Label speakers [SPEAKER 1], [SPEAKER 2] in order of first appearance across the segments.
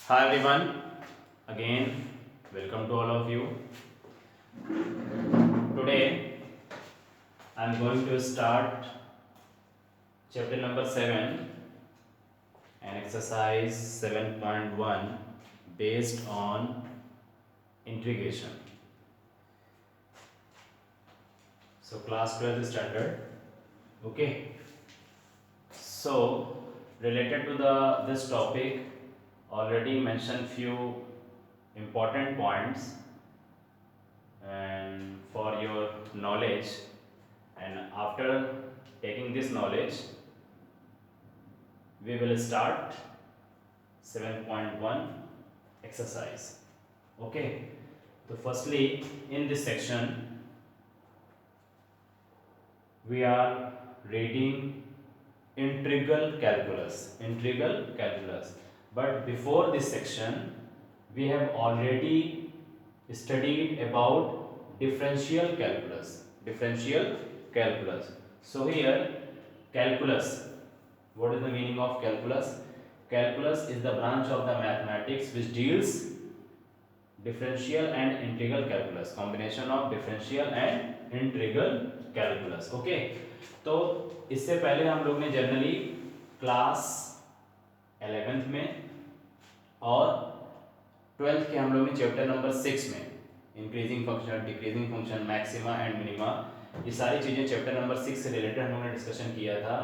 [SPEAKER 1] Hi everyone, again welcome to all of you. Today I am going to start chapter number 7 and exercise 7.1 based on integration. So class 12th standard. Okay. So related to this topic, already mentioned few important points and for your knowledge, and after taking this knowledge we will start 7.1 exercise. Okay, so firstly in this section we are reading integral calculus, but before this section we have already studied about differential calculus. So here calculus, what is the meaning of calculus? Calculus is the branch of the mathematics which deals differential and integral calculus, combination of differential and integral calculus. Okay, तो इससे पहले हम लोग ने generally class 11th में और 12th के हम लोग ने चैप्टर नंबर 6 में increasing function, decreasing function, maxima and minima, ये सारी चीज़ें चैप्टर नंबर 6 से रिलेटेड हम लोगों ने डिस्कशन किया था,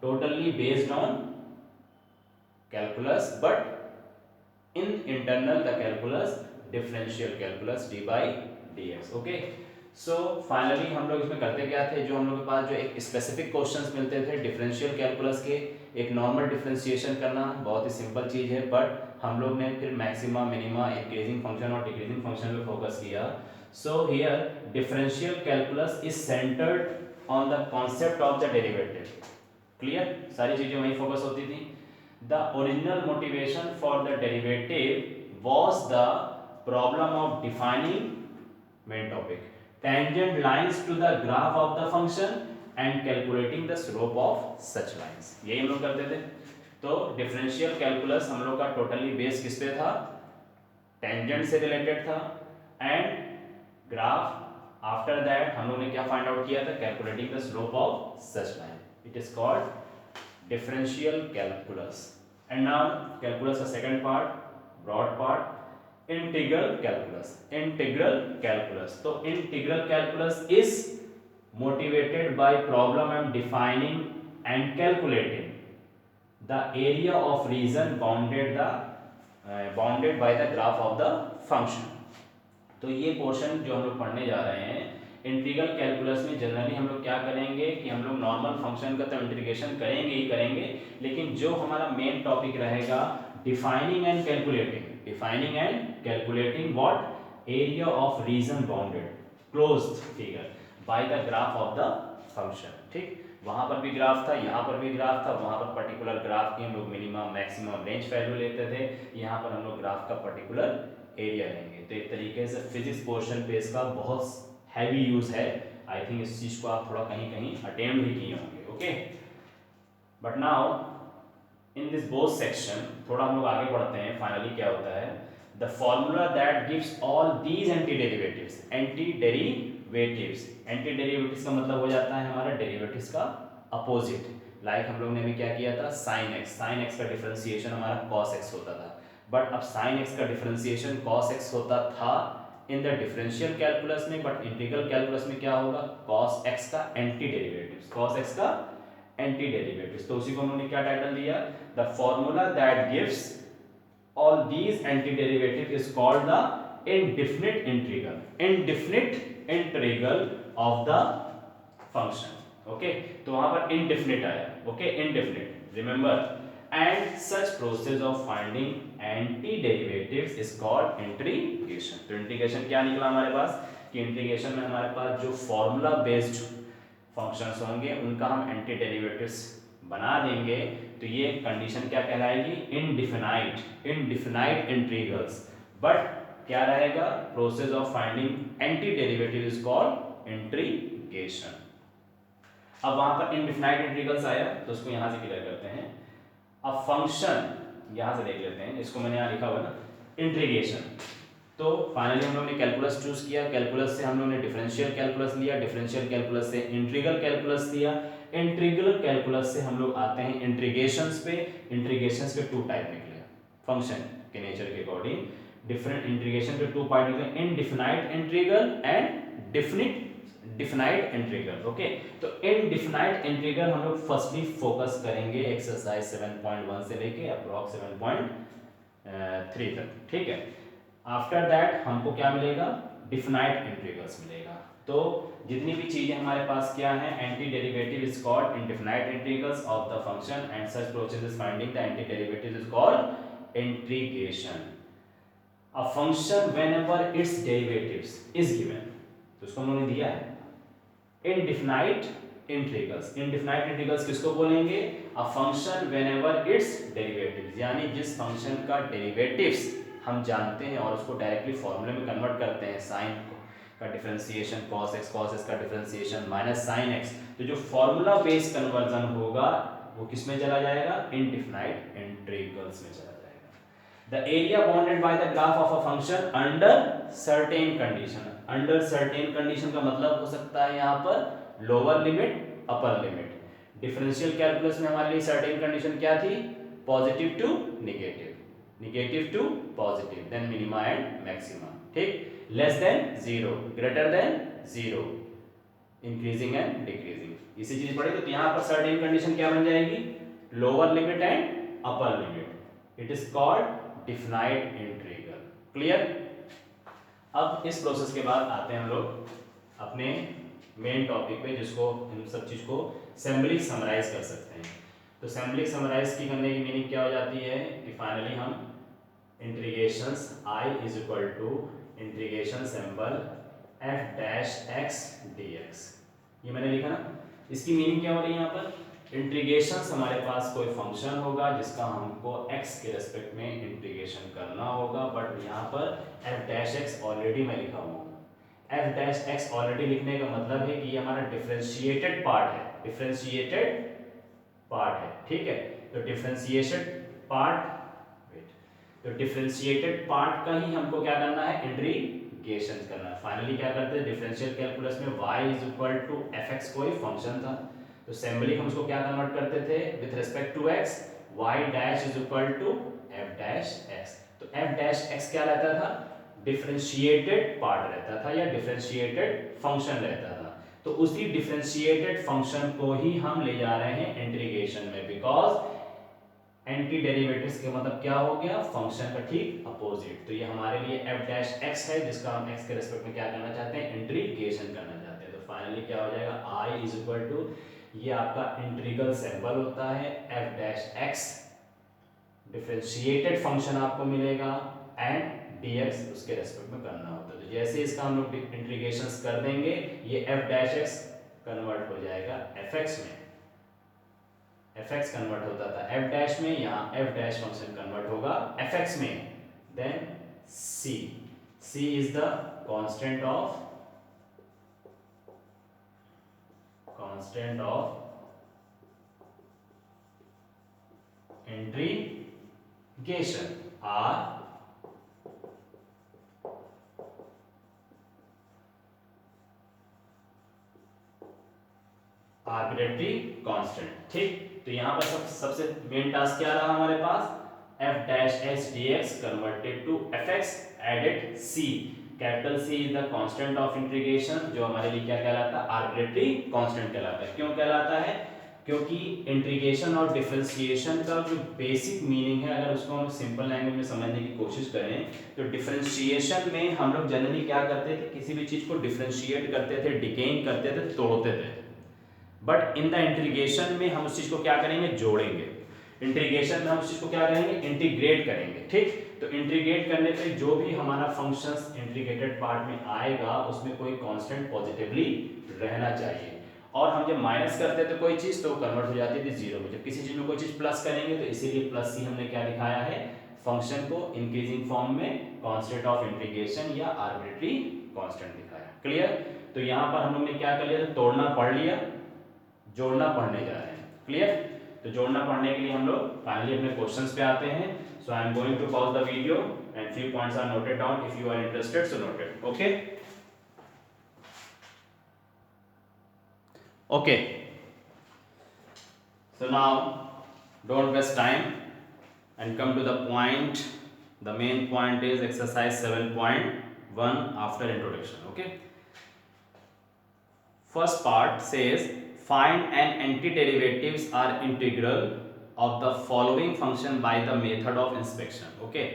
[SPEAKER 1] totally based on calculus, but in internal the calculus differential calculus D by d x. Okay, so finally हम लोग इसमें करते क्या थे, जो हम लोग के पास जो एक स्पेसिफिक क्वेश्चंस मिलते थे डिफरेंशियल कैलकुलस के, एक नॉर्मल डिफरेंशिएशन करना बहुत ही सिंपल चीज़ है, बट हम लोग ने फिर मैक्सिमा, मिनिमा, इंक्रीजिंग फंक्शन और डिक्रीजिंग फंक्शन पे फोकस किया. So here differential calculus is centred on the concept of the derivative. Clear, सारी चीज़ें वहीं फोकस होती थी. The original motivation for the derivative was the problem of defining main topic tangent lines to the graph of the function and calculating the slope of such lines. यही हम लोग करते थे. तो डिफरेंशियल कैलकुलस हम लोग का टोटली बेस किस पे था, टेंजेंट से रिलेटेड था, एंड ग्राफ. आफ्टर दैट हम लोग ने क्या फाइंड आउट किया था, calculating the slope of such line. It is called differential calculus. And now calculus का second part, broad part, integral calculus. तो integral calculus is motivated by problem and defining and calculating the area of region bounded by the graph of the function. तो ये portion जो हम लोग पढ़ने जा रहे हैं इंटीग्रल कैलकुलस में, जनरली हम लोग क्या करेंगे कि हम लोग नॉर्मल फंक्शन का तो इंटीग्रेशन करेंगे ही करेंगे, लेकिन जो हमारा मेन टॉपिक रहेगा defining and calculating what area of reason bounded closed figure by the graph of the function. ठीक, वहां पर भी ग्राफ था, यहाँ पर भी ग्राफ था, वहां पर पर्टिकुलर ग्राफ की हम लोग मिनिमम, मैक्सिमम, रेंज वैल्यू लेते थे, यहाँ पर हम लोग ग्राफ का पर्टिकुलर एरिया लेंगे. तो एक तरीके से फिजिक्स पोर्शन पे इसका बहुत हैवी यूज है. आई थिंक इस चीज को आप थोड़ा कहीं कहीं अटेम्प्ट भी किए होंगे. Okay, but now in this both section थोड़ा हम लोग आगे बढ़ते हैं. फाइनली क्या होता है, the formula that gives all these anti derivatives का मतलब हो जाता है हमारा डेरिवेटिव्स का अपोजिट. लाइक हम लोग ने भी क्या किया था, साइन एक्स का डिफरेंशिएशन हमारा कॉस एक्स होता था, बट अब साइन एक्स का डिफरेंशिएशन कॉस एक्स होता था इन द डिफरेंशियल कैलकुलस में, बट इंटीग्रल कैलकुलस में क्या होगा, कॉस एक्स का एंटी डेरिवेटिव्स. तो उसी को उन्होंने क्या टाइटल दिया, the formula that gives all these anti derivative is called the indefinite integral of the function. Okay, तो वहां पर इंडेफिनिट आया. Okay, indefinite, remember. And such process of finding anti-derivatives is called integration. तो integration क्या निकला हमारे पास कि integration में हमारे पास जो फॉर्मूला बेस्ड फंक्शंस होंगे उनका हम एंटी डेरिवेटिव्स बना देंगे. तो ये कंडीशन क्या कहलाएगी, इनडिफिनाइट इंटीग्रल्स. बट क्या रहेगा, process of finding anti derivative is called integration. अब वहां पर इनडिफिनाइट इंटीग्रल्स आया तो उसको यहां से क्लियर करते हैं. A function यहाँ से देख लेते हैं, इसको मैंने यहाँ लिखा हुआ है ना, इंटीग्रेशन। तो फाइनली हम लोग ने कैलकुलस चूज किया, कैलकुलस से हम लोग ने डिफरेंशियल कैलकुलस लिया, डिफरेंशियल कैलकुलस से इंटीग्रल कैलकुलस लिया, इंटीग्रल कैलकुलस से हम लोग आते हैं इंटीग्रेशंस पे। इंटीग्रेशंस के टू टाइप निकले फंक्शन के नेचर के अकॉर्डिंग। डिफरेंट इंटीग्रेशन के टू पार्ट निकले, इनडिफिनाइट integral and definite integral. Okay, तो इनडिफिनाइट इंटीग्रल हम लोग फर्स्टली फोकस करेंगे एक्सरसाइज 7.1 से लेके अप्रॉक्स 7.3 तक, ठीक है। आफ्टर दैट हमको क्या मिलेगा, डिफिनाइट इंटीग्रल्स मिलेगा। तो जितनी भी चीजें हमारे पास क्या है, anti derivative is called इनडिफिनाइट integrals of the function and such process is finding the anti derivative is called integration. A function whenever it's derivatives is given, तो इसको उन्होंने दिया है इनडिफिनाइट इंटीग्रल्स। इनडिफिनाइट इंटीग्रल्स किसको बोलेंगे, a function whenever it's derivatives, यानी जिस function का डेरिवेटिव्स हम जानते हैं और उसको डायरेक्टली फॉर्मूले में कन्वर्ट करते हैं, साइन का डिफरेंशिएशन cos x का डिफरेंशिएशन माइनस sin x, तो जो फॉर्मूला बेस्ड कन्वर्जन होगा वो किस में चला जाएगा, इनडिफिनाइट इंटीग्रल्स में चला जाएगा। The area bounded by the graph of a function under certain condition. Under certain condition का मतलब हो सकता है यहाँ पर lower limit, upper limit. Differential calculus में हमारे लिए सर्टेन कंडीशन क्या थी, positive to negative, negative to positive, then minima and maxima, ठीक। Less than zero, greater than zero, increasing and decreasing, इसी चीज पढ़ी। तो यहाँ पर सर्टेन कंडीशन क्या बन जाएगी, lower limit and upper limit. It is called definite integral. Clear. अब इस प्रोसेस के बाद आते हैं हम लोग अपने मेन टॉपिक पे, जिसको इन सब चीज को सिंबलिक समराइज कर सकते हैं। तो सिंबलिक समराइज की करने की मीनिंग क्या हो जाती है कि फाइनली हम integrations I is equal to integration symbol f dash x dx, ये मैंने लिखा ना। इसकी मीनिंग क्या हो रही है यहाँ पर, इंटीग्रेशंस हमारे पास कोई फंक्शन होगा जिसका हमको x के रेस्पेक्ट में इंटीग्रेशन करना होगा, बट यहाँ पर f डैश x ऑलरेडी मैं लिखा हूँ। f डैश x ऑलरेडी लिखने का मतलब है कि ये हमारा डिफरेंशिएटेड पार्ट है, डिफरेंशिएटेड पार्ट है, ठीक है। तो डिफरेंशिएटेड पार्ट, तो डिफरेंशिएटेड पार्ट का ही हमको क्या करना है, इंटीग्रेशन करना है। फाइनली क्या करते हैं, डिफरेंशियल कैलकुलस में y is equal to fx कोई फंक्शन था, तो सिंबलिक हम उसको क्या कन्वर्ट करते थे with respect to x, y dash is equal to f dash x। तो f डैश x क्या रहता था, डिफरेंशिएटेड पार्ट रहता था या डिफरेंशिएटेड फंक्शन रहता था। तो उसी डिफरेंशिएटेड फंक्शन को ही हम ले जा रहे हैं इंटीग्रेशन में, बिकॉज एंटी डेरिवेटिव्स का मतलब क्या हो गया, फंक्शन का ठीक अपोजिट। तो ये हमारे लिए f डैश x है जिसका हम x के रिस्पेक्ट में क्या करना चाहते हैं, इंटीग्रेशन करना चाहते हैं। तो फाइनली क्या हो जाएगा, I इज इक्वल टू, ये आपका इंटीग्रल सिंबल होता है f dash x, differentiated function आपको मिलेगा एंड dx उसके रिस्पेक्ट में करना होता है। तो जैसे इसका हम लोग इंटीग्रेशंस कर देंगे, ये f डैश x कन्वर्ट हो जाएगा fx में, fx कन्वर्ट होता था f डैश में, यहाँ f डैश फंक्शन कन्वर्ट होगा fx में। Then c is the constant of integration, r arbitrary constant, ठीक। तो यहाँ पर सबसे मेन टास्क क्या रहा हमारे पास, f dash x dx converted to fx added c। Capital C is the constant of integration, जो हमारे लिए क्या कहलाता है, आर्बिट्रेरी कांस्टेंट कहलाता है। क्यों कहलाता है, क्योंकि इंटीग्रेशन और डिफरेंशिएशन का जो बेसिक मीनिंग है, अगर उसको हम सिंपल लैंग्वेज में समझने की कोशिश करें, तो डिफरेंशिएशन में हम लोग जनरली क्या करते थे, किसी भी चीज को डिफरेंशिएट करते थे, डिकेइंग करते थे, तोड़ते थे। बट इन द इंटीग्रेशन में हम उस चीज को क्या करेंगे, जोड़ेंगे। इंटीग्रेशन में हम उस चीज को क्या करेंगे, इंटीग्रेट करेंगे, ठीक। तो इंटीग्रेट करने पे जो भी हमारा फंक्शंस इंटीग्रेटेड पार्ट में आएगा उसमें कोई कांस्टेंट पॉजिटिवली रहना चाहिए। और हम जब माइनस करते थे कोई चीज तो कन्वर्ट हो जाती थी जीरो में। जब किसी चीज में कोई चीज प्लस करेंगे तो इसीलिए प्लस सी हमने क्या दिखाया है, फंक्शन को इंक्रीजिंग फॉर्म में कांस्टेंट ऑफ इंटीग्रेशन या आर्बिट्रेरी कांस्टेंट दिखाया। क्लियर। तो यहाँ पर हम लोग ने क्या कर लिया, तोड़ना पढ़ लिया, जोड़ना पढ़ने जा रहे हैं। क्लियर। तो जोड़ना पढ़ने के लिए हम लोग फाइनली अपने क्वेश्चंस पे आते हैं. So I am going to pause the video and few points are noted down. If you are interested, so note it. Okay. Okay. So now don't waste time and come to the point. The main point is exercise 7.1 after introduction. Okay. First part says find and antiderivatives are integral of the following function by the method of inspection. Okay.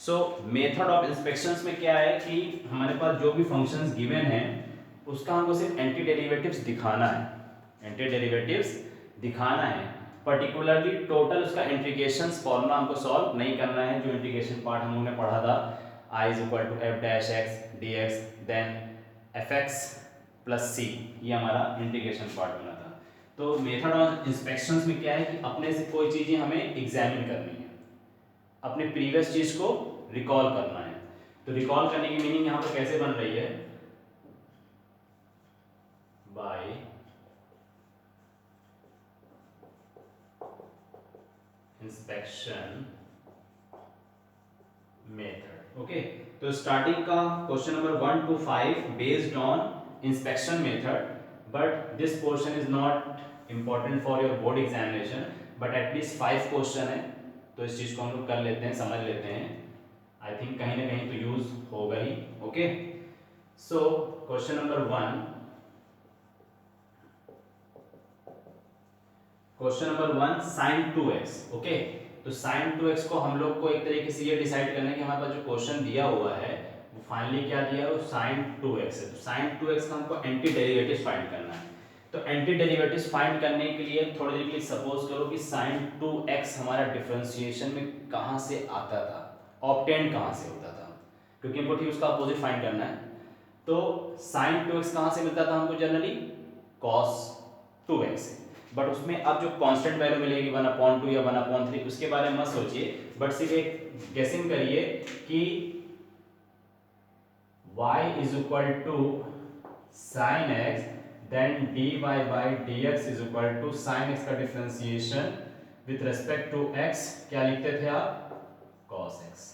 [SPEAKER 1] So method of inspections में क्या है कि हमारे पास जो भी functions given है उसका हमको सिर्फ एंटी डेरिवेटिव्स दिखाना है, एंटी डेरिवेटिव्स दिखाना है. पर्टिकुलरली टोटल उसका इंटीग्रेशंस फॉर्मूला हमको सॉल्व नहीं करना है. जो इंटीग्रेशन पार्ट हम लोगों ने पढ़ा था i is equal to f dash x d x then f x plus c, ये हमारा इंटीग्रेशन पार्ट बना था. तो मेथड ऑफ इंस्पेक्शंस में क्या है कि अपने से कोई चीज़ें हमें एग्जामिन करनी है, अपने प्रीवियस चीज को रिकॉल करना है. तो रिकॉल करने की मीनिंग यहां पर कैसे बन रही है, बाय इंस्पेक्शन मेथड. ओके. तो स्टार्टिंग का question number 1 to 5 based on inspection method, but this portion is not important for your board examination, but at least 5 question है तो इस चीज को हम लोग कर लेते हैं, समझ लेते हैं. आई थिंक कहीं ना कहीं तो यूज होगा ही. Okay. So question number 1, question number 1 sin 2x. Okay. तो sin 2x को हम लोग को एक तरीके से ये डिसाइड करना है कि हमारे पास जो क्वेश्चन दिया हुआ है वो फाइनली क्या दिया है, वो sin 2x है. तो sin 2x का हमको एंटी डेरिवेटिव फाइंड करना है. तो एंटी डेरिवेटिव्स फाइंड करने के लिए थोड़ी देर के लिए सपोज करो कि sin 2x हमारा डिफरेंशिएशन में कहाँ से आता था, ऑब्टेन कहाँ से होता था, क्योंकि हमको ठीक उसका अपोजिट फाइंड करना है. तो sin 2x कहाँ से मिलता था हमको, जनरली cos 2x से. बट उसमें अब जो कांस्टेंट वैल्यू मिलेगी 1/2 या 1/3 उसके बारे में मत सोचिए, बट सिर्फ एक गेसिंग करिए कि y is equal to sin x then dy by dx is equal to sin x का differentiation with respect to x क्या लिखते थे आप, cos x.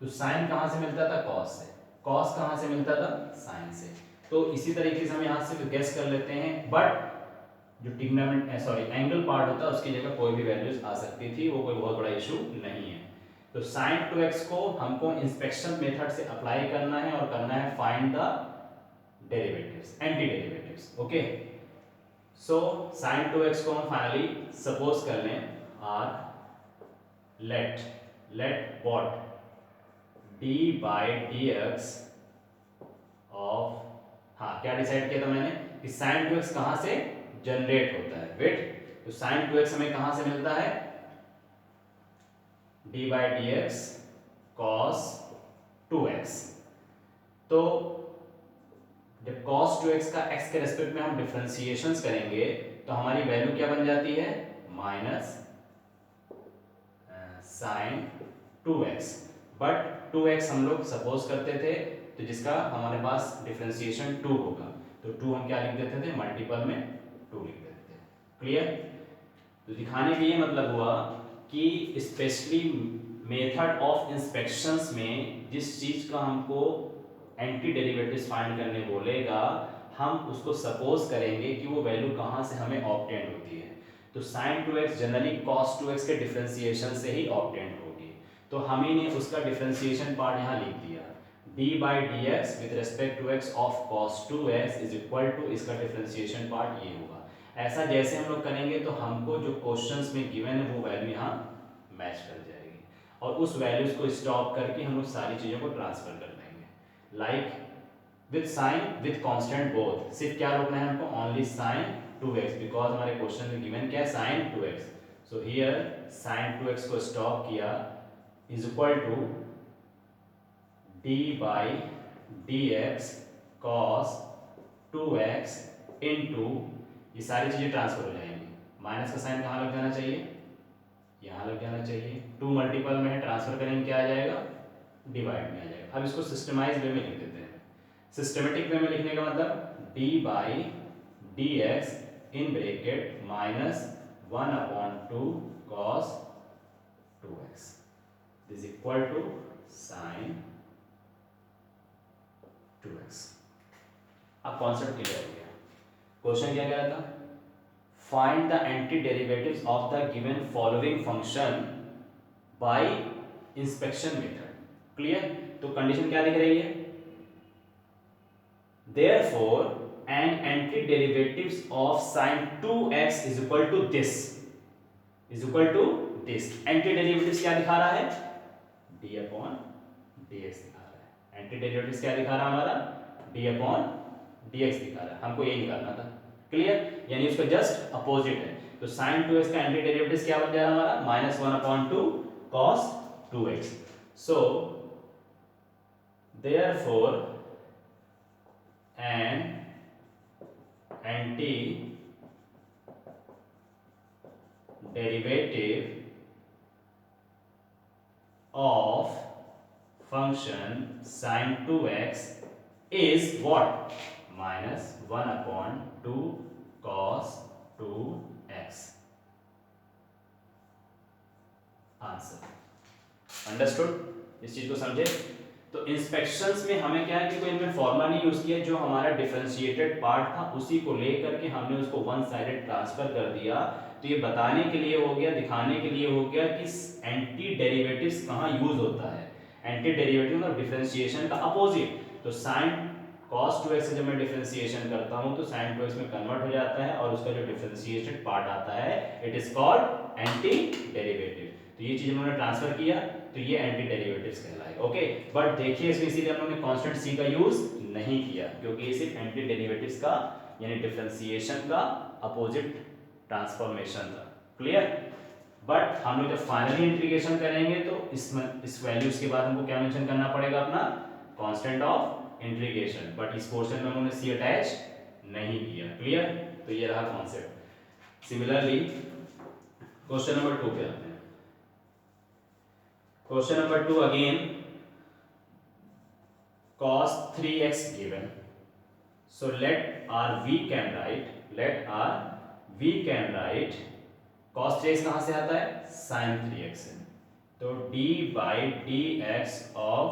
[SPEAKER 1] तो sin कहाँ से मिलता था, cos से. cos कहाँ से मिलता था, sin से. तो इसी तरीके से हम यहाँ से गेस कर लेते हैं, बट जो एंगल पार्ट होता है उसकी जगह कोई भी वैल्यूज आ सकती थी, वो कोई बहुत बड़ा इशू नहीं है. तो sin 2x को हमको इंस्पेक्शन मेथड से अप्लाई करना है और करना है find the derivatives, anti derivatives. Okay. So sin 2x को हम फाइनली सपोज कर लें or let what d by dx of, हाँ क्या डिसाइड किया था मैंने कि sin 2x कहाँ से जनरेट होता है. वेट, तो sin 2x हमें कहाँ से मिलता है, d by dx cos 2x. तो जब cos 2x का x के रेस्पेक्ट में हम डिफरेंशिएशंस करेंगे तो हमारी वैल्यू क्या बन जाती है, minus sin 2x. But 2x हम लोग सपोज करते थे, तो जिसका हमारे पास डिफरेंशिएशन 2 होगा, तो 2 हम क्या लिख देते थे, मल्टीपल में 2 लिख देते थे. क्लियर. तो दिखाने का ये मतलब हुआ कि स्पेशली मेथड ऑफ इंस्पेक्शंस में जिस चीज का हमको एंटी डेरिवेटिव्स फाइंड करने बोलेगा, हम उसको सपोज करेंगे कि वो वैल्यू कहाँ से हमें ऑब्टेन होती है. तो sin 2x generally cos 2x के डिफरेंशिएशन से ही ऑब्टेन होगी. तो हम ही ने उसका डिफरेंशिएशन पार्ट यहाँ लिख दिया, d by dx with respect to x of cos 2x is equal to, इसका डिफरेंशिएशन पार्ट ये होगा. ऐसा जैसे हम लोग करेंगे तो हमको जो क्वेश्चंस में गिवन है वो वैल्यू यहाँ मैच कर जाएगी, और उस वैल्यूज को स्टॉप करके हम लोग सारी चीज़ों को ट्रांसफर कर देंगे. Like with sine with constant both, सिर्फ क्या रोकना है हमको, ओनली sin 2x, बिकॉज हमारे क्वेश्चन में गिवन क्या है, sin 2x. So here sin 2x को स्टॉप किया is equal to d by dx cos 2x into, ये सारी चीजें ट्रांसफर हो जाएंगी. माइनस का साइन कहाँ लग जाना चाहिए, यहाँ लग जाना चाहिए. 2 मल्टीपल में है, ट्रांसफर करेंगे क्या आ जाएगा, डिवाइड में आ जाएगा. अब इसको सिस्टमाइज वे में लिख देते हैं. सिस्टमेटिक वे में लिखने का मतलब d by dx in bracket minus 1/2 cos 2x is equal to sin 2x। अब कॉन्सेप्ट क्लियर हो गया। क्वेश्चन क्या कह रहा था? Find the anti derivatives of the given following function by inspection method. Clear? तो कंडीशन क्या दिख रही है? Therefore an antiderivatives of sin 2x is equal to this is equal to this। एंटीडेरिवेटिव्स क्या दिखा रहा है? d अपॉन dx दिखा रहा है। एंटीडेरिवेटिव्स क्या दिखा रहा है हमारा? d अपॉन dx दिखा रहा है। हमको ये निकालना था। क्लियर? यानी उसका जस्ट अपोजिट है। तो sin 2x का एंटीडेरिवेटिव्स क्या बन जा रहा है हमारा? -1/2 cos 2x। so therefore an antiderivative of function sin 2x is what? -1/2 cos 2x। Answer understood? इस चीज को समझे? तो इंस्पेक्शंस में हमें क्या है कि कोई इनमें फॉर्मूला नहीं यूज किया, जो हमारा डिफरेंशिएटेड पार्ट था उसी को लेकर के हमने उसको वन साइडेड ट्रांसफर कर दिया। तो ये बताने के लिए हो गया, दिखाने के लिए हो गया कि एंटी डेरिवेटिव्स कहाँ यूज होता है। एंटी डेरिवेटिव मतलब डिफरेंशिएशन का अपोजिट। तो sin cos 2x से जब मैं डिफरेंशिएशन करता हूँ तो sin 2x में कन्वर्ट हो जाता है और उसका जो डिफरेंशिएटेड पार्ट आता है it is called anti derivative. तो ये चीज हमने ट्रांसफर किया तो ये एंटी डेरिवेटिव्स कहलाएगा। ओके, बट देखिए इसमें इसीलिए हम लोगों ने कांस्टेंट c का यूज नहीं किया क्योंकि ये सिर्फ एंटी डेरिवेटिव्स का यानी डिफरेंशिएशन का अपोजिट ट्रांसफॉर्मेशन था। क्लियर? बट हम लोग जब फाइनली इंटीग्रेशन करेंगे तो इस वैल्यूज के बाद हमको क्या मेंशन करना पड़ेगा? अपना कांस्टेंट ऑफ इंटीग्रेशन। बट इस पोर्शन में हमने c अटैच नहीं किया। क्लियर? तो ये रहा कॉन्सेप्ट। सिमिलरली क्वेश्चन नंबर 2 पे आते हैं। Question number 2 again, cos 3x given. So let we can write cos 3x कहाँ से आता है? sin 3x से। तो d by dx of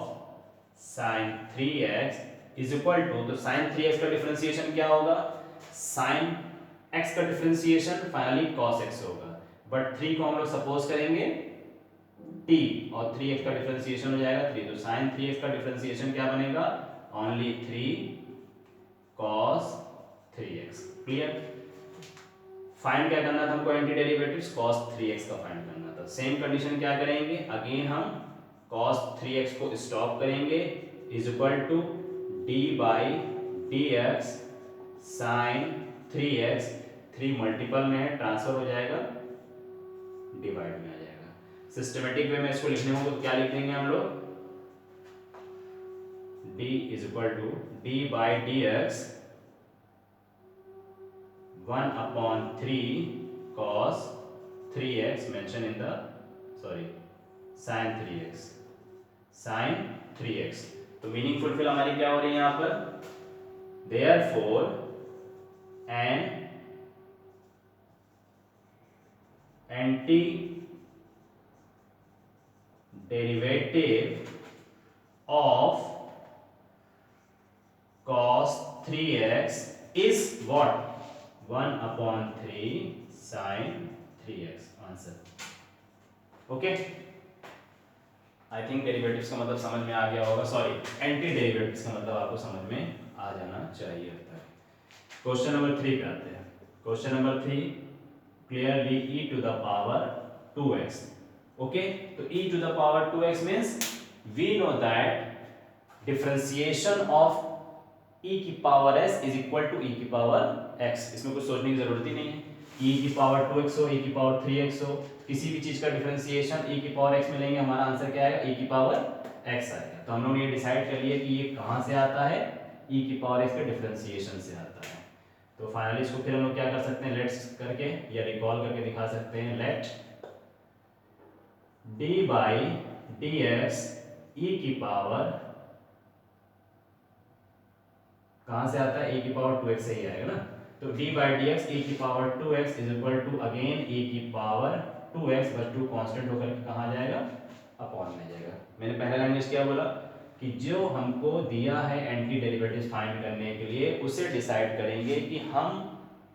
[SPEAKER 1] sin 3x is equal to, तो sin 3x का डिफरेंशिएशन क्या होगा? sin x का डिफरेंशिएशन फाइनली cos x होगा। बट 3 को हम लोग सपोज करेंगे t और 3x का डिफरेंशिएशन हो जाएगा 3। तो sin 3x का डिफरेंशिएशन क्या बनेगा? Only 3 cos 3x। Clear? Find क्या करना था हमको? एंटी डेरिवेटिव्स cos 3x का फाइंड करना था। सेम कंडीशन क्या करेंगे? अगेन हम cos 3x को स्टॉप करेंगे is equal to d by dx sin 3x। 3 multiple में है, ट्रांसफर हो जाएगा, डिवाइड में आ जाएगा। सिस्टमेटिक वे में इसको लिखने हो तो क्या लिख देंगे हम लोग? d is equal to d by dx 1/3 cos 3x mention in the sin 3x sin 3x। तो मीनिंग फुलफिल हमारी क्या हो रही है यहाँ पर? Therefore an anti derivative of cos 3x is what? 1/3 sin 3x। Answer. Okay, I think derivatives का मतलब समझ में आ गया होगा। सॉरी, एंटी डेरिवेटिव्स का मतलब आपको समझ में आ जाना चाहिए अब तक। क्वेश्चन नंबर 3 पे आते हैं। Question number 3 clearly e to the power 2x। Okay, तो e to the power 2x means we know that differentiation of e की power s is equal to e की पावर x। इसमें कुछ सोचने की जरूरत ही नहीं है। e की पावर 2x हो, e की पावर 3x हो, किसी भी चीज का डिफरेंशिएशन e की पावर x में लेंगे, हमारा आंसर क्या आएगा? e की पावर x आएगा। तो हम लोग ने ये डिसाइड कर लिया कि ये कहाँ से आता है? e की पावर x के डिफरेंशिएशन से आता है। तो फाइनली इसको फिर हम लोग क्या कर सकते हैं? लेट्स करके या रिकॉल करके दिखा सकते हैं। Let d by dx e की पावर कहां से आता है? e की पावर 2x से ही आएगा ना। तो d by d x e की power 2x is equal to again e की पावर 2x, बस 2 कांस्टेंट होकर के कहाँ जाएगा, अपॉन में जाएगा। मैंने पहला लैंग्वेज क्या बोला कि जो हमको दिया है एंटी डेरिवेटिव फाइंड करने के लिए उसे डिसाइड करेंगे कि हम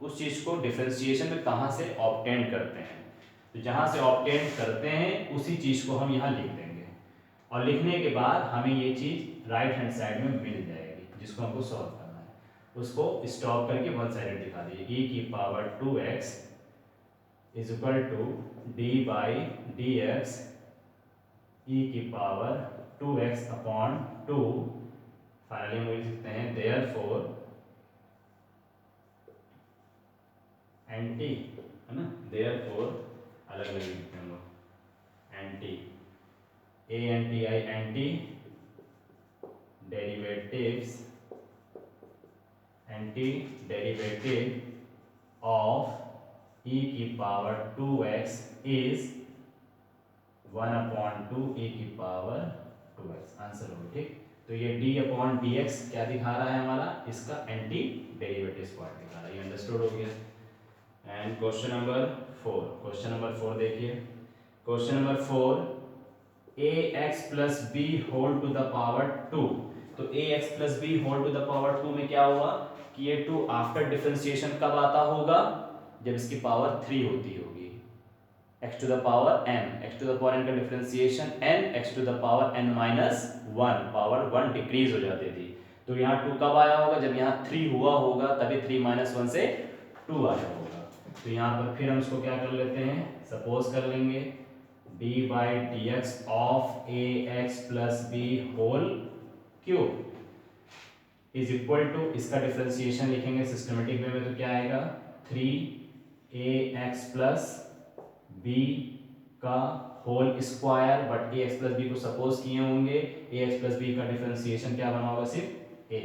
[SPEAKER 1] उस चीज़ को डिफरेंशिएशन में कहाँ से ऑब्टेन करते हैं। तो जहाँ से ऑब्टेन करते हैं उसी चीज़ को हम यहाँ लिख देंगे और लिखने के बाद हमें ये चीज़ राइट हैंड साइड में मिल जाएगी जिसको हमको सॉल्व करना है। उसको स्टॉप करके वन साइडेड दिखा दीजिए। e की power 2x is equal to d by d x e की पावर 2x अपॉन 2। फाइनली हम लिख सकते हैं देयरफॉर एंटी, है ना, देयरफॉर अलग अलग लिखते हैं हम लोग, anti a n t i anti derivatives, anti derivative of e की पावर 2x इज 1/2 e की पावर 2x। आंसर हो, ठीक। तो ये d अपॉन डी एक्स क्या दिखा रहा है हमारा, इसका एंटी डेरिवेटिव पार्ट दिखा रहा है। ये अंडरस्टूड हो गया। And question number 4, question number 4 देखिए। Question number 4, ax plus b whole to the power 2। तो ax plus b whole to the power 2 में क्या हुआ कि ये 2 आफ्टर डिफरेंशिएशन कब आता होगा, जब इसकी पावर 3 होती होगी। x to the power n, x to the power n का differentiation n, x to the power n minus 1, power 1 decrease हो जाती थी। तो यहाँ 2 कब आया होगा, जब यहाँ 3 हुआ होगा, तभी 3 माइनस 1 से 2 आया होगा। तो यहाँ पर फिर हम इसको क्या कर लेते हैं, सपोज कर लेंगे d by d x of a x plus b whole cube is equal to, इसका डिफरेंशिएशन लिखेंगे सिस्टमेटिक वे में तो क्या आएगा, 3ax प्लस बी का whole square, but a x plus b को सपोज किए होंगे, ए एक्स प्लस बी का डिफरेंशिएशन क्या बना होगा, सिर्फ ए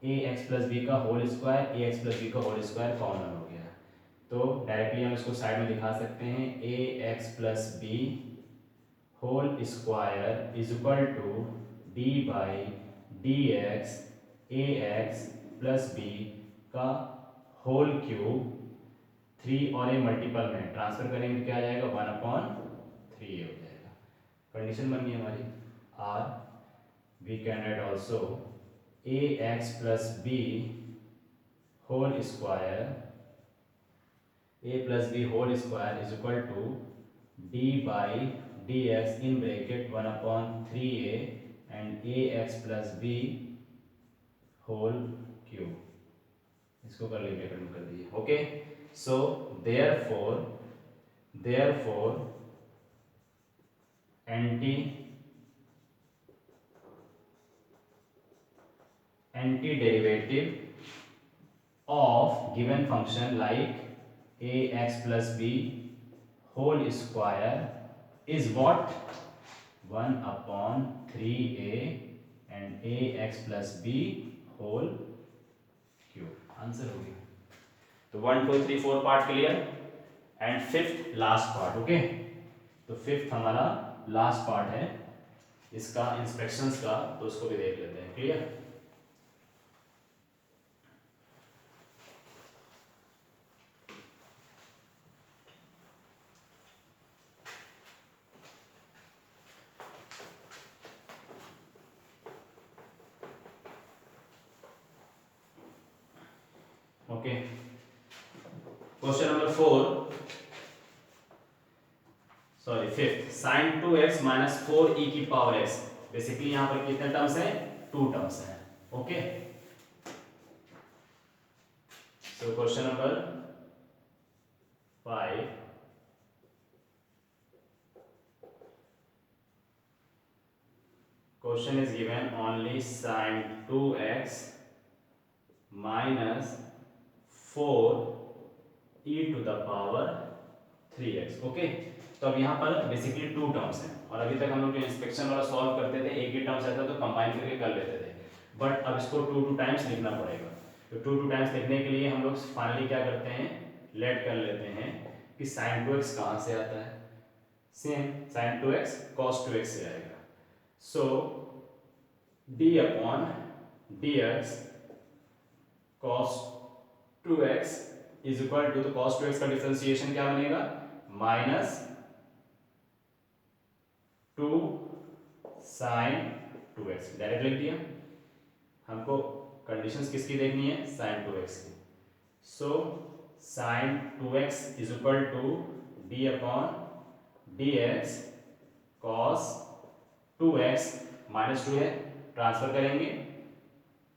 [SPEAKER 1] एक्स प्लस बी का whole square, a x plus b का होल स्क्वायर कॉमन हो गया। तो डायरेक्टली हम इसको साइड में दिखा सकते हैं, a x plus b whole square is equal to d by d x a x plus b का होल क्यूब, 3 और ए मल्टीपल में ट्रांसफर करेंगे क्या आ जाएगा, 1/3 हो जाएगा। कंडीशन बन गई हमारी। Or we can write also a x plus b whole square, a plus b whole square is equal to d by d x in bracket 1/3a and a x plus b whole cube. इसको कर लीजिए, cut कर दीजिए। Okay, so therefore antiderivative of given function like ax plus b whole square is what, 1/3a and ax plus b whole cube। Answer हो गया। तो 1 2 3 4 part clear and fifth last part. Okay, तो fifth हमारा last part है इसका inspections का, तो उसको भी देख लेते हैं। Clear, okay. Question number 4, sorry fifth, sine 2x minus 4e की पावर x। बेसिकली यहां पर कितने टर्म्स हैं, 2 टर्म्स हैं। Okay, so question number 5, question is given only sine 2x minus 4e to the power 3x। Okay, तो अब यहाँ पर बेसिकली 2 टर्म्स हैं और अभी तक हम लोग जो इंस्पेक्शन वाला सॉल्व करते थे, एक ही टर्म्स रहता तो कंबाइन करके कर लेते थे, बट अब इसको 2 टाइम्स लिखना पड़ेगा। तो 2 टाइम्स लिखने के लिए हम लोग फाइनली क्या करते हैं, लेट कर लेते हैं कि साइन 2x कहाँ से आता है, same sign 2x cos 2x से आएगा। So d upon dx cos 2x is equal to, तो cos 2x का डिफरेंशिएशन क्या बनेगा, माइनस 2 sin 2x, डायरेक्ट लिख दिया। हमको कंडीशंस किसकी देखनी है, sin 2x की। So sin 2x is equal to d upon dx cos 2x, minus 2 है, ट्रांसफर करेंगे,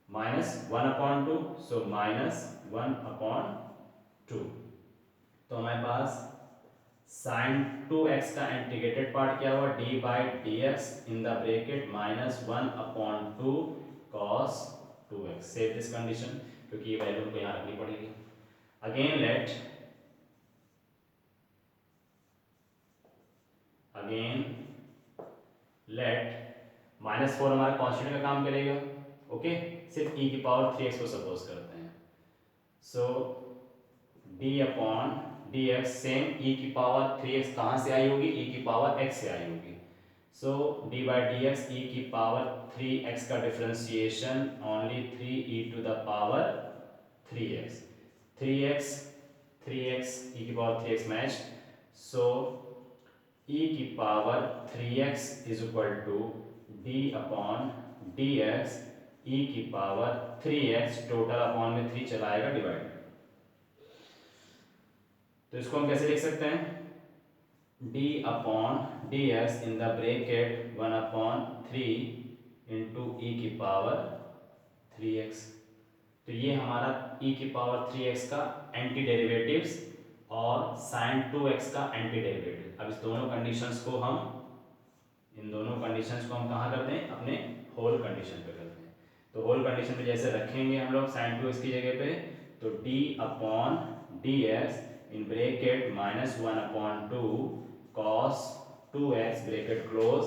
[SPEAKER 1] माइनस 1/2, सो माइनस 1/2। तो हमारे पास sin 2x का इंटीग्रेटेड पार्ट क्या हुआ, d by d x in the bracket minus 1/2 cos 2x। Save this condition, क्योंकि ये value को यहाँ रखनी पड़ेगी। अगेन लेट -4 हमारा कॉन्स्टेंट का काम करेगा, ओके, सिर्फ e की पावर 3x को सपोज करते हैं। सो d upon d x same e की पावर 3x कहाँ से आई होगी, e की पावर x से आई होगी। So d by d x e की पावर 3x का differentiation only 3e to the power 3x, 3x e की power 3x match. So e की power 3x is equal to d upon d x e की power 3x, total upon में 3 चलाएगा, divide. तो इसको हम कैसे लिख सकते हैं, d upon d x in the bracket 1/3 into e की पावर 3x। तो ये हमारा e की पावर 3x का एंटी डेरिवेटिव्स और sin 2x का एंटी डेरिवेटिव। अब इस दोनों कंडीशंस को हम, इन दोनों कंडीशंस को हम कहाँ करते हैं, अपने होल कंडीशन पे करते हैं। तो होल कंडीशन पे जैसे रखेंगे हम लोग sin 2x की जगह पे, तो d upon d x in bracket minus 1/2 cos 2x bracket close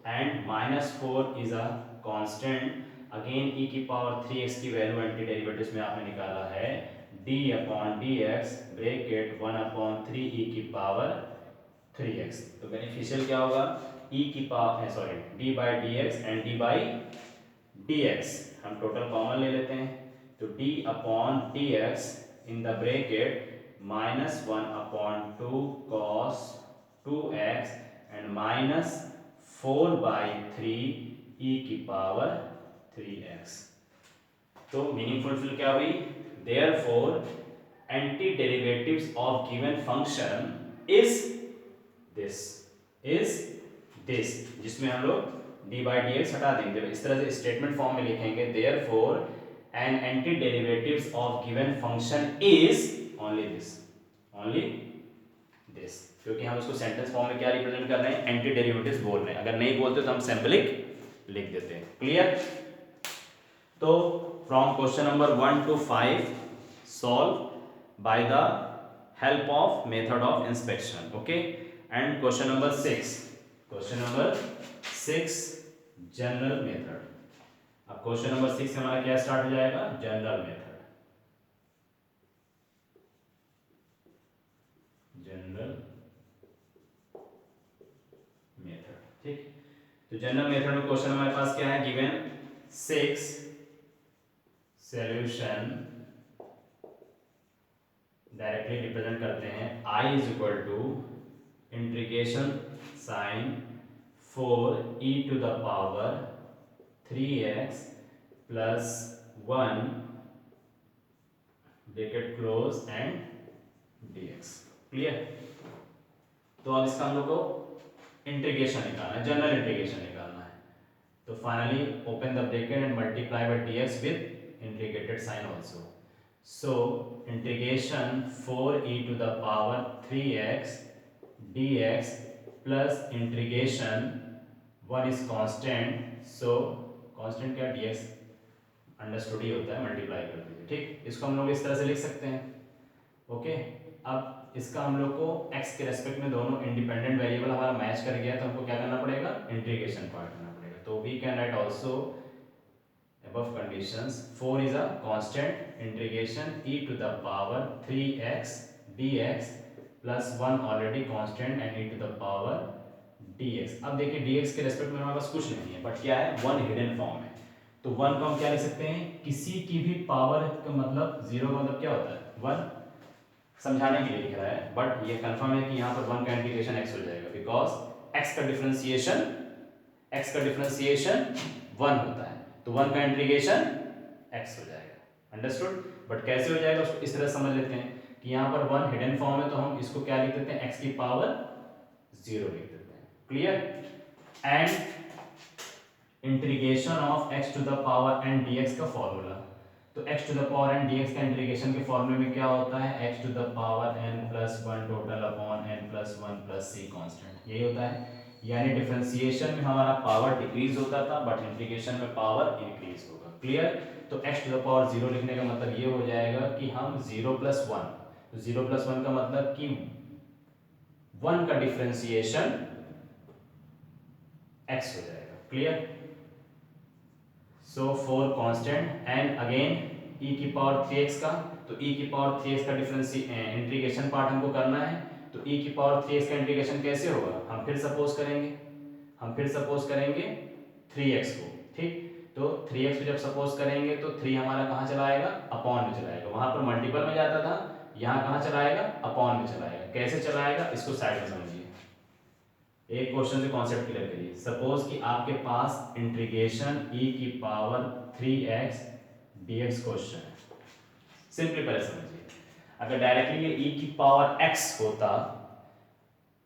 [SPEAKER 1] and -4 is a constant. Again e की पावर 3x की वैल्यू एंटी डेरिवेटिव्स में आपने निकाला है, d upon d x bracket 1/3 e की पावर 3x। तो बेनिफिशियल क्या होगा, e की power sorry d by d x and d by d x, हम टोटल कॉमन ले लेते हैं। तो d upon d x in the bracket minus 1/2 cos 2x and minus 4/3 e की पावर 3x। तो मीनिंग फुलफिल क्या हुई, therefore anti derivatives of given function is this, जिसमें हम लोग d बाई डी एक्स हटा देंगे। इस तरह से स्टेटमेंट फॉर्म में लिखेंगे, therefore an anti derivatives of given function is only this, क्योंकि हम उसको सेंटेंस फॉर्म में क्या रिप्रेजेंट कर रहे हैं, एंटी डेरिवेटिव्स बोल रहे हैं। अगर नहीं बोलते तो हम सिंपली लिख देते हैं। क्लियर। तो from question number 1 to 5 solve by the help of method of inspection, okay. And question number 6 general method. अब क्वेश्चन नंबर 6 से हमारा क्या स्टार्ट हो जाएगा, जनरल मेथड। ठीक, तो जनरल मेथड में क्वेश्चन हमारे पास क्या है, गिवन 6 सॉल्यूशन डायरेक्टली रिप्रेजेंट करते हैं। I is equal to integration sine 4e to the power 3x plus 1 bracket close and dx। Clear. तो अब इसका हम लोग को इंटीग्रेशन निकालना है, जनरल इंटीग्रेशन निकालना है। तो finally open the bracket and multiply by dx with integrated sine also. So integration 4e to the power 3x dx plus integration 1 is constant, so constant क्या, dx अंडरस्टूड ही होता है, multiply कर दीजिए। ठीक, इसको हम लोग इस तरह से लिख सकते हैं, ओके। अब इसका हम लोग को x के रेस्पेक्ट में दोनों इंडिपेंडेंट वेरिएबल हमारा मैच कर गया, तो हमको क्या करना पड़ेगा, इंटीग्रेशन पार्ट करना पड़ेगा। तो we can write also above conditions 4 is a constant integration e to the power 3x dx plus 1 already constant and e to the power dx। अब देखिए dx के रेस्पेक्ट में हमारे पास कुछ नहीं है, बट क्या है, 1 हिडन फॉर्म है। तो 1 को हम क्या लिख सकते हैं, किसी की भी पावर का मतलब 0 का मतलब क्या होता है, 1 समझाने के लिए लिख रहा है, बट ये कंफर्म है कि यहाँ पर 1 का इंटीग्रेशन x हो जाएगा, बिकॉज x का डिफरेंशिएशन 1 होता है, तो 1 का इंटीग्रेशन x हो जाएगा। अंडरस्टूड? बट कैसे हो जाएगा उसको इस तरह समझ लेते हैं कि यहाँ पर 1 हिडन फॉर्म है, तो हम इसको क्या लिख देते हैं, x की पावर 0 लिख देते हैं। Clear? And integration of x to the power n dx का फॉर्मूला, तो x to the power n dx का इंटीग्रेशन के फॉर्मूले में क्या होता है, x to the power n plus 1 total upon n plus 1 plus c constant, यही होता है। यानी डिफरेंशिएशन में हमारा पावर डिक्रीज होता था, बट इंटीग्रेशन में पावर इंक्रीज होगा। क्लियर? तो x टू द पावर 0 लिखने का मतलब ये हो जाएगा कि हम 0 प्लस 1, तो 0 प्लस 1 का मतलब कि 1 का डिफरेंशिएशन x हो जाएगा। Clear? So for constant and again e की पावर 3x का, तो e की पावर 3x का इंटीग्रेशन पार्ट हमको करना है, तो e की पावर 3x का इंटीग्रेशन कैसे होगा, हम फिर सपोज करेंगे 3x को, ठीक। तो 3x को जब सपोज करेंगे तो 3 हमारा कहाँ चला आएगा, अपॉन में चला आएगा, वहां पर मल्टीपल में जाता था, यहाँ कहाँ चला आएगा, अपॉन में चला आएगा। कैसे चला आएगा इसको साइड में समझिए, एक क्वेश्चन से कॉन्सेप्ट क्लियर करिए। सपोज कि आपके पास इंटीग्रेशन e की पावर 3x dx क्वेश्चन है, सिंपली पहले समझिए। अगर डायरेक्टली ये e की पावर x होता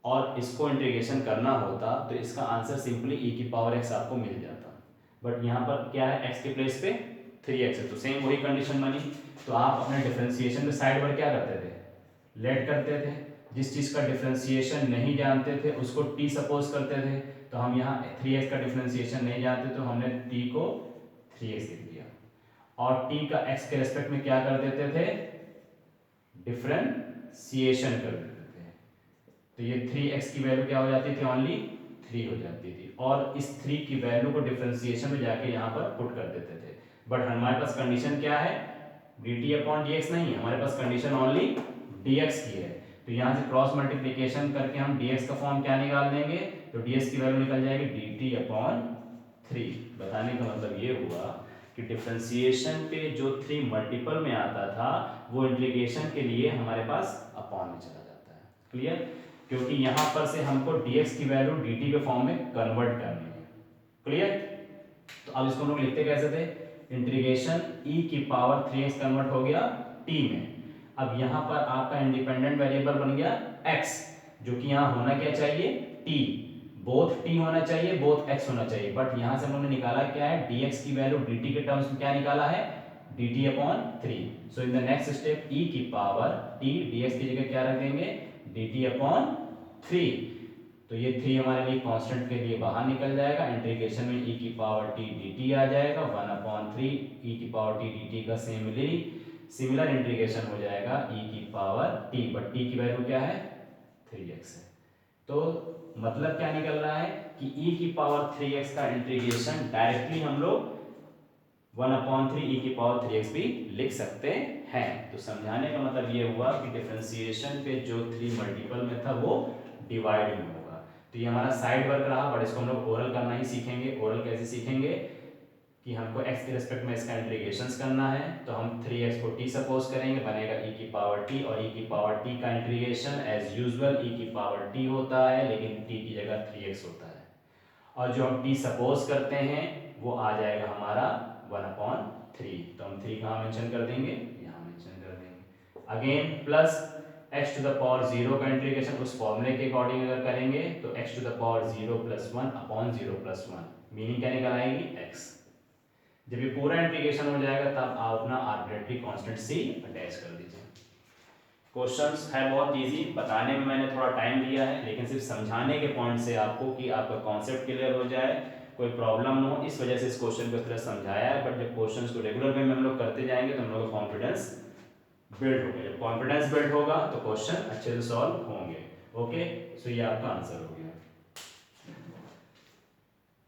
[SPEAKER 1] और इसको इंटीग्रेशन करना होता तो इसका आंसर सिंपली e की पावर x आपको मिल जाता, बट यहाँ पर क्या है, x के प्लेस पे 3x है, तो सेम वही कंडीशन बनी। तो आप अपने डिफरेंशिएशन के साइड पर क्या करते थे, लेट करते थे, जिस चीज़ का डिफरेंशिएशन नहीं जानते थे उसको t सपोज करते थे, तो हम यहाँ 3x का डिफरेंशिएशन नहीं जानते तो हमने t को 3x लिख दिया, और t का x के रेस्पेक्ट में क्या कर देते थे, डिफरेंशिएशन कर देते थे, तो ये 3x की वैल्यू क्या हो जाती थी, ओनली 3 हो जाती थी, और इस 3 की वैल्यू को डिफरेंशिएशन में जाके यहाँ पर पुट कर देते थे। बट हमारे पास कंडीशन क्या है, dt अपॉन dx नहीं है, हमारे पास कंडीशन ओनली dx की है, तो यहाँ से क्रॉस मल्टीप्लिकेशन करके हम dx का फॉर्म क्या निकाल देंगे, तो dx की वैल्यू निकल जाएगी dt अपॉन 3। बताने का मतलब ये हुआ कि डिफरेंशिएशन पे जो 3 मल्टीपल में आता था वो इंटीग्रेशन के लिए हमारे पास अपॉन में चला जाता है। क्लियर? क्योंकि यहाँ पर से हमको dx की वैल्यू dt के फॉर्म में कन्वर्ट करनी है। क्लियर? तो अब इसको हम लोग लिखते कैसे थे, इंटीग्रेशन e की पावर 3x कन्वर्ट हो गया t में। अब यहाँ पर आपका इंडिपेंडेंट वेरिएबल बन गया x, जो कि यहाँ होना क्या चाहिए, t, बोथ t होना चाहिए, बोथ x होना चाहिए, बट यहाँ से हमने निकाला क्या है, dx की वैल्यू dt के टर्म्स में क्या निकाला है, dt upon 3। So in the next step e की पावर t dx की जगह क्या रख देंगे, dt अपॉन 3, तो ये 3 हमारे लिए कांस्टेंट के लिए बाहर निकल जाएगा, इंटीग्रेशन में e की पावर t dt आ जाएगा 1/3 e की पावर t dt का सिमिलर इंटीग्रेशन हो जाएगा e की पावर t, बट t की वैल्यू क्या है, 3x है। तो मतलब क्या निकल रहा है कि e की पावर 3x का इंटीग्रेशन डायरेक्टली हम लोग 1/3 e की पावर 3x भी लिख सकते हैं। तो समझाने का मतलब ये हुआ कि डिफरेंशिएशन पे जो 3 मल्टीपल में था वो डिवाइड में होगा। तो ये हमारा साइड वर्क रहा, बट इसको हम लोग ओरल करना ही सीखेंगे। ओरल कैसे सीखेंगे कि हमको x के रिस्पेक्ट में इसका इंटीग्रेशंस करना है, तो हम 3x को t सपोज करेंगे, बनेगा e की पावर t, और e की पावर t का इंटीग्रेशन एज यूजुअल e की पावर t होता है, लेकिन t की जगह 3x होता है, और जो हम t सपोज करते हैं वो आ जाएगा हमारा 1/3। तो हम 3 कहाँ मेंशन कर देंगे, यहाँ मेंशन कर देंगे। Again plus x to the power 0 का इंटीग्रेशन उस फॉर्मूले के अकॉर्डिंग अगर करेंगे तो x to the power 0 + 1/0 + 1, meaning क्या निकल आएगी, x। जब ये पूरा इंटीग्रेशन हो जाएगा तब आप अपना आर्बिट्रेरी कांस्टेंट c अटैच कर दीजिए। क्वेश्चंस है बहुत इजी, बताने में मैंने थोड़ा टाइम लिया है, लेकिन सिर्फ समझाने के पॉइंट से आपको कि आपका कॉन्सेप्ट क्लियर हो जाए, कोई प्रॉब्लम ना हो, इस वजह से इस क्वेश्चन को इस तरह समझाया है। बट जब क्वेश्चंस को रेगुलर वे में हम लोग करते जाएंगे तो हम लोग का कॉन्फिडेंस बिल्ड होगा। जब कॉन्फिडेंस बिल्ड होगा तो क्वेश्चन अच्छे से सॉल्व होंगे। ओके, सो ये आपका आंसर हो गया।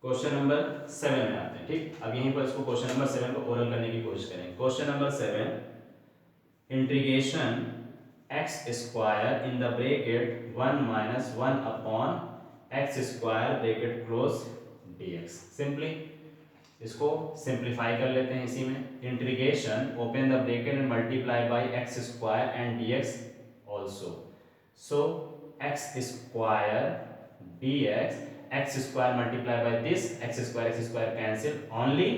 [SPEAKER 1] क्वेश्चन नंबर 7 में आते हैं। ठीक, अब यहीं पर इसको क्वेश्चन नंबर 7 को ओरल करने की कोशिश करेंगे। Question number 7, integration x square in the bracket 1 - 1/x square bracket close dx। Simply इसको सिंप्लीफाई कर लेते हैं इसी में। Integration open the bracket and multiply bye x square and dx also. So x square dx, x square multiply by this, x square cancel, only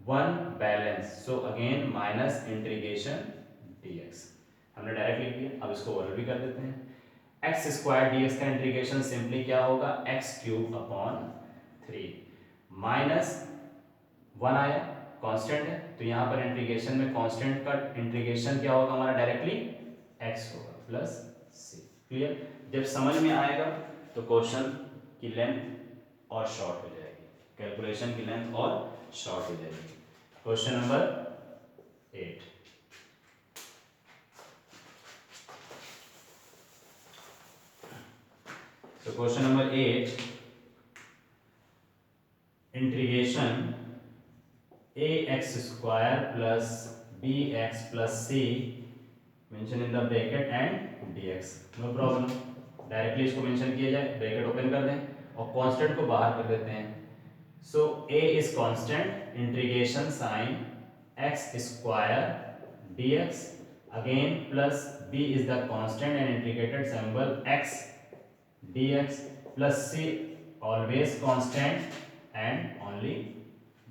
[SPEAKER 1] one balance, so again minus integration dx। हमने direct लिख दिया, अब इसको over भी कर देते हैं। X square dx का इंटीग्रेशन सिंपली क्या होगा, एक्स क्यूब अपॉन 3 माइनस 1 आया, कांस्टेंट है तो यहाँ पर इंटीग्रेशन में कांस्टेंट का इंटीग्रेशन क्या होगा हमारा, डायरेक्टली x होगा प्लस c। क्लियर? जब समझ में आएगा तो क्वेश्चन की लेंथ और शॉर्ट हो जाएगी, कैलकुलेशन की लेंथ और शॉर्ट हो जाएगी। Question number 8। So question number 8, integration ax square plus bx plus c mention in the bracket and dx, no problem, directly इसको मेंशन किया जाए, ब्रैकेट ओपन कर दें और कांस्टेंट को बाहर कर देते हैं। So a is constant, integration sine x square dx again plus b is the constant and integrated symbol x dx plus c always constant and only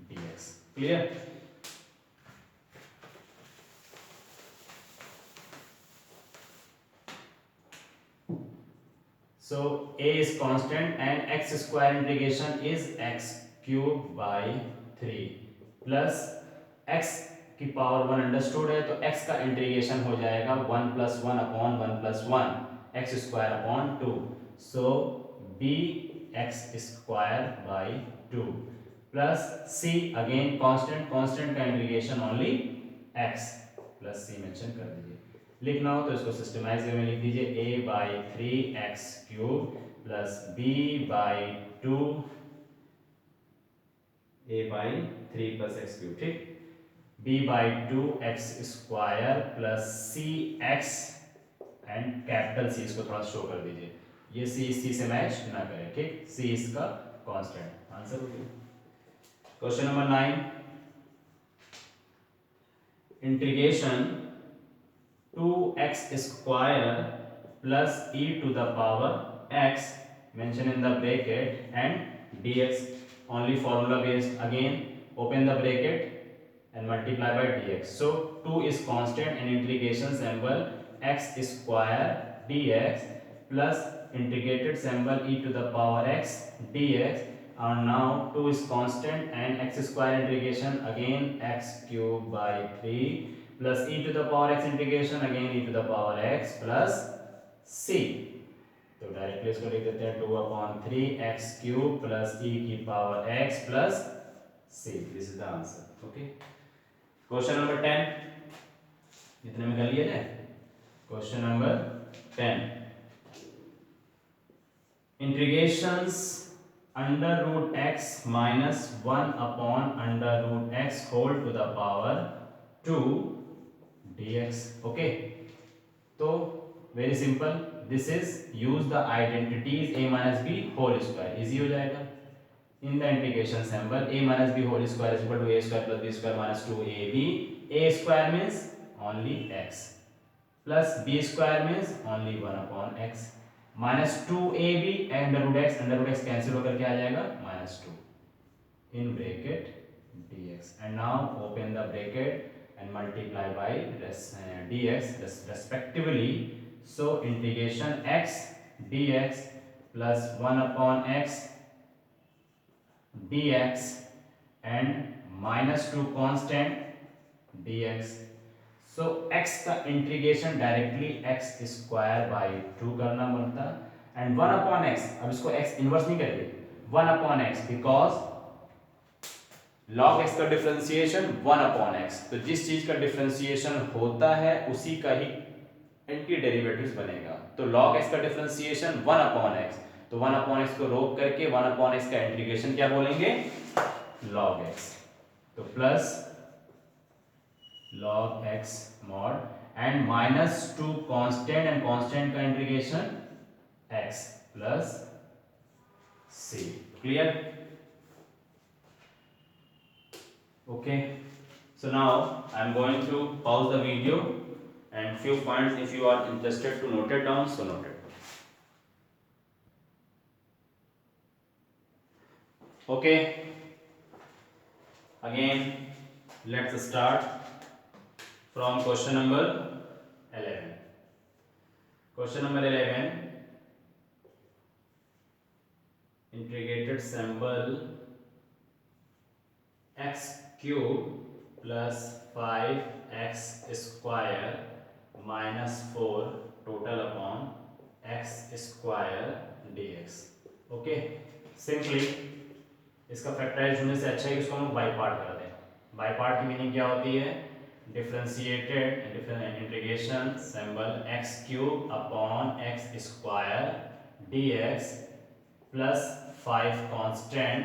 [SPEAKER 1] dx। clear? So a is constant and x square integration is x cube by 3 plus x की power 1 understood है तो x का integration हो जाएगा 1 plus 1 upon 1 plus 1 x square upon 2। So bx square by 2 plus c again constant, constant का integration only x plus c mention कर दीजिए। लिखना हो तो इसको सिस्टमाइज वे में लिख दीजिए, a by 3x cube plus b by 2, a by 3 plus x cube, ठीक, b by 2x square plus c x and capital C इसको थोड़ा शो कर दीजिए, ये C इस C से मैच ना करे, ठीक, C इसका कांस्टेंट आंसर हो गया। Question number 9, integration 2x square plus e to the power x mention in the bracket and dx, only formula based, again open the bracket and multiply by dx। so 2 is constant and integration symbol x square dx plus integrated symbol e to the power x dx, and now 2 is constant and x square integration again x cube by 3 plus e to the power x integration again e to the power x plus c। तो directly इसको लिख देते हैं 2 upon 3 x cube plus e की power x plus c। This is the answer. Okay, question number 10 इतने में कर लिया जाए। Question number 10, integrations under root x minus 1 upon under root x whole to the power 2 dx। ओके, तो very simple, this is use the identities a minus b whole square, easy हो जाएगा। In the integration symbol a minus b whole square is equal to a square plus b square minus 2ab, a square means only x plus b square means only 1 upon x minus 2ab under root x cancel होकर क्या आ जाएगा, minus 2 in bracket dx, and now open the bracket and multiply by dx respectively। so integration x dx plus 1 upon x dx and minus 2 constant dx। so x का integration directly x square by 2 करना बनता and 1 upon x, अब इसको x inverse नहीं करेंगे, 1 upon x because log x का differentiation 1 upon x, तो जिस चीज का डिफरेंशिएशन होता है उसी का ही एंटी डेरिवेटिव्स बनेगा। तो log x का डिफरेंशिएशन 1 अपॉन x, तो 1 अपॉन x को रोक करके 1 अपॉन x का इंटीग्रेशन क्या बोलेंगे, log x। तो plus log x mod and minus 2 constant and constant का integration x plus c। Clear? Okay, so now I am going to pause the video and few points if you are interested to note it down, so note it. Okay, again let's start from question number 11. Question number 11, integrated symbol x cube plus 5x square minus 4 total upon x square dx. Okay, simply इसका factorise होने से अच्छा है कि इसको हम by part कर दें. बाई पार्ट की मीनिंग क्या होती है? Differentiated integration symbol x cube upon x square dx plus 5 constant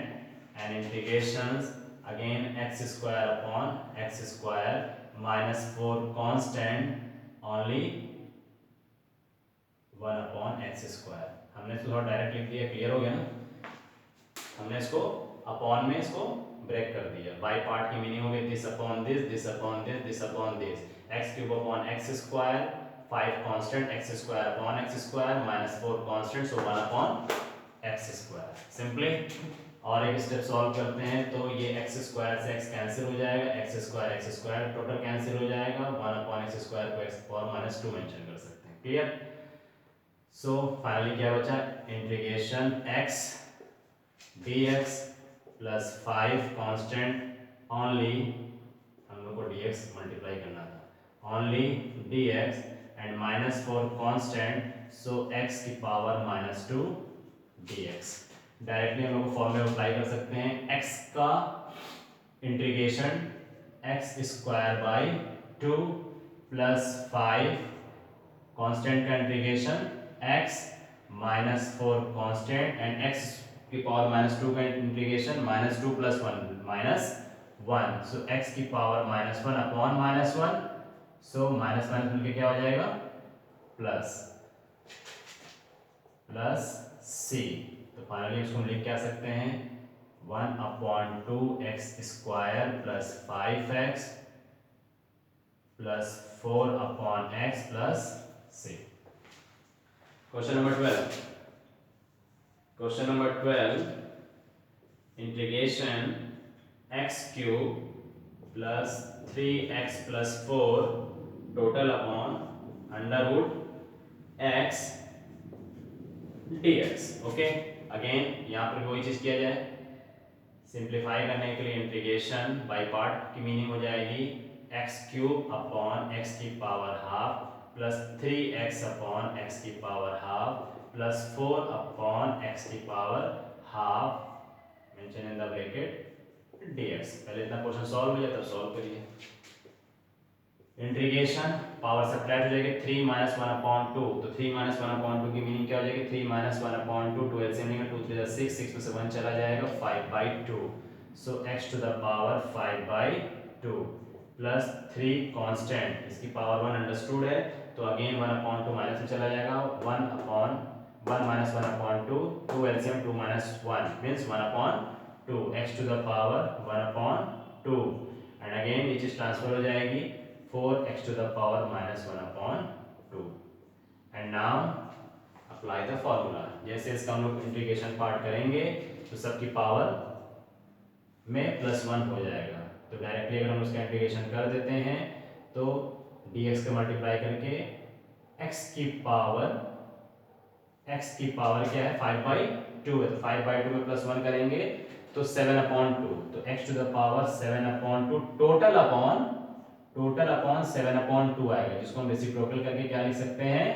[SPEAKER 1] and integrations again x square upon x square minus 4 constant only 1 upon x square. हमने इसको थोड़ा डायरेक्ट लिख दिया, क्लियर हो गया ना? हमने इसको अपॉन में इसको ब्रेक कर दिया. बाई पार्ट की मीनिंग हो गई this upon this, this upon this, this upon this. X cube upon x square, 5 constant x square upon x square minus 4 constant, so 1 upon x square. Simply और एक step solve करते हैं तो ये x square से x cancel हो जाएगा, x square total cancel हो जाएगा. 1 अपॉन एक्स स्क्वायर को एक्स पावर माइनस 2 मेंशन कर सकते हैं. क्लियर? सो फाइनली क्या बचा? Integration x dx plus 5 constant only, हम लोग को dx मल्टीप्लाई करना था, only dx and minus 4 constant, so x की पावर माइनस 2 dx. डायरेक्टली हम लोग फॉर्मूला अप्लाई कर सकते हैं. x का integration x square by 2 plus 5 constant का integration x minus 4 constant and x की पावर माइनस 2 का integration minus 2 plus 1 minus 1, so x की power minus 1 upon minus 1, so minus minus मिलकर क्या हो जाएगा? Plus plus c. तो फाइनली इसको हम लिख क्या सकते हैं? 1 upon 2 x square plus 5x plus 4 upon x plus c. Question number 12. Question number 12, integration x cube plus 3x plus 4 total upon under root x dx. Okay, again यहाँ पर वही चीज किया जाए. सिंप्लीफाई करने के लिए इंटीग्रेशन बाय पार्ट की मीनिंग हो जाएगी x क्यूब अपॉन x की power half plus 3x upon x की power half plus 4 upon x की power half mention in the bracket dx. पहले इतना क्वेश्चन सॉल्व हो जाए तब सॉल्व करिए. इंटीग्रेशन पावर सब्ट्रैक्ट हो जाएगी 3 माइनस 1 अपॉन 2, तो 3 माइनस 1 अपॉन 2 की मीनिंग क्या हो जाएगी? 3 माइनस 1 अपॉन 2, 2 एलसीएम लेंगे, 2 3 6, 6 में से 1 चला जाएगा, 5/2, so x to the power 5/2 plus 3 constant, इसकी पावर 1 अंडरस्टूड है तो अगेन 1 अपॉन 2 माइनस में चला जाएगा, 1 upon 1 minus 1 upon 2, 2 LCM 2 minus 1 means 1 upon 2, x to the power 1 upon 2 and again ये चीज ट्रांसफर हो जाएगी 4x to the power minus 1 upon 2. And now apply the formula. जैसे इसका हम लोग इंटीग्रेशन पार्ट करेंगे तो सबकी पावर में प्लस 1 हो जाएगा. तो डायरेक्टली अगर हम उसका इंटीग्रेशन कर देते हैं तो dx का मल्टीप्लाई करके x की पावर क्या है? 5/2 है, तो 5/2 में प्लस 1 करेंगे तो 7/2, तो x to the power 7/2 total upon 7/2 आएगा, जिसको हम रेसिप्रोकल करके क्या लिख सकते हैं?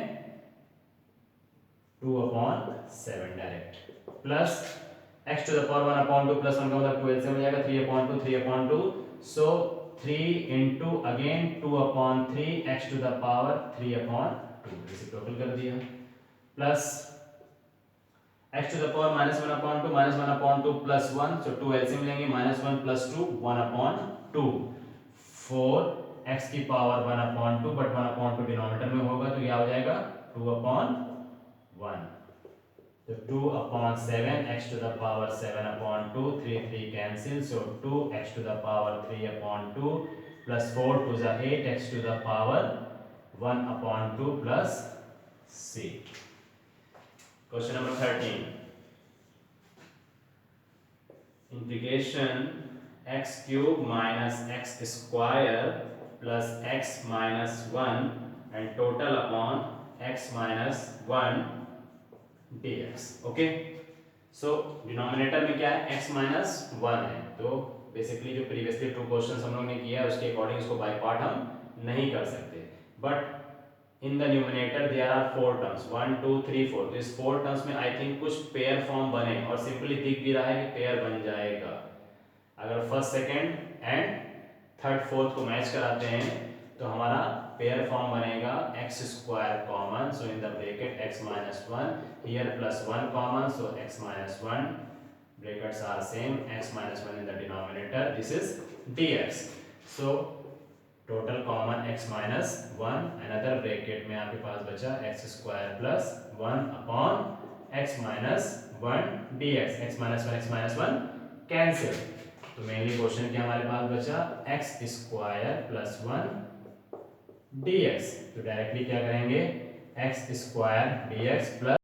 [SPEAKER 1] 2/7 direct plus x to the power 1/2 plus 1 का मतलब 2 एलसीएम हो जाएगा 3/2, सो 3 into अगेन 2/3 x to the power 3/2 reciprocal कर दिया plus x to the power -1/2 plus 1, so 2 LCM लेंगे -1 प्लस 2 1/2, 4 x की पावर 1/2 बट 1/2 डिनोमिनेटर में होगा तो क्या हो जाएगा 2/1. तो 2/7 x to the power 7/2, 3 cancel, so 2x to the power 3/2 plus 4 to the 8x to the power 1/2 plus c. Question number 13. Integration x cube minus x square plus x minus 1 and total upon x minus 1 dx. Okay, so denominator में क्या है, x minus 1 है, तो basically जो previously 2 questions हम लोग ने किया है उसके अकॉर्डिंग इसको बाय पार्ट हम नहीं कर सकते, but in the numerator there are 4 terms 1 2 3 4, तो इस 4 टर्म्स में आई थिंक कुछ पेयर फॉर्म बने और सिंपली दिख भी रहा है कि पेयर बन जाएगा। अगर first second and third fourth को मैच कराते हैं तो हमारा पेयर फॉर्म बनेगा x square common, so in the bracket x minus 1 here plus 1 common, so x minus 1 brackets are same, x minus 1 in the denominator, this is dx, so total common x minus 1, another bracket में आपके पास बचा x square plus 1 upon x minus 1 dx, x minus 1 cancel, तो mainly question क्या हमारे पास बचा x square plus 1 dx, तो directly क्या करेंगे x स्क्वायर dx प्लस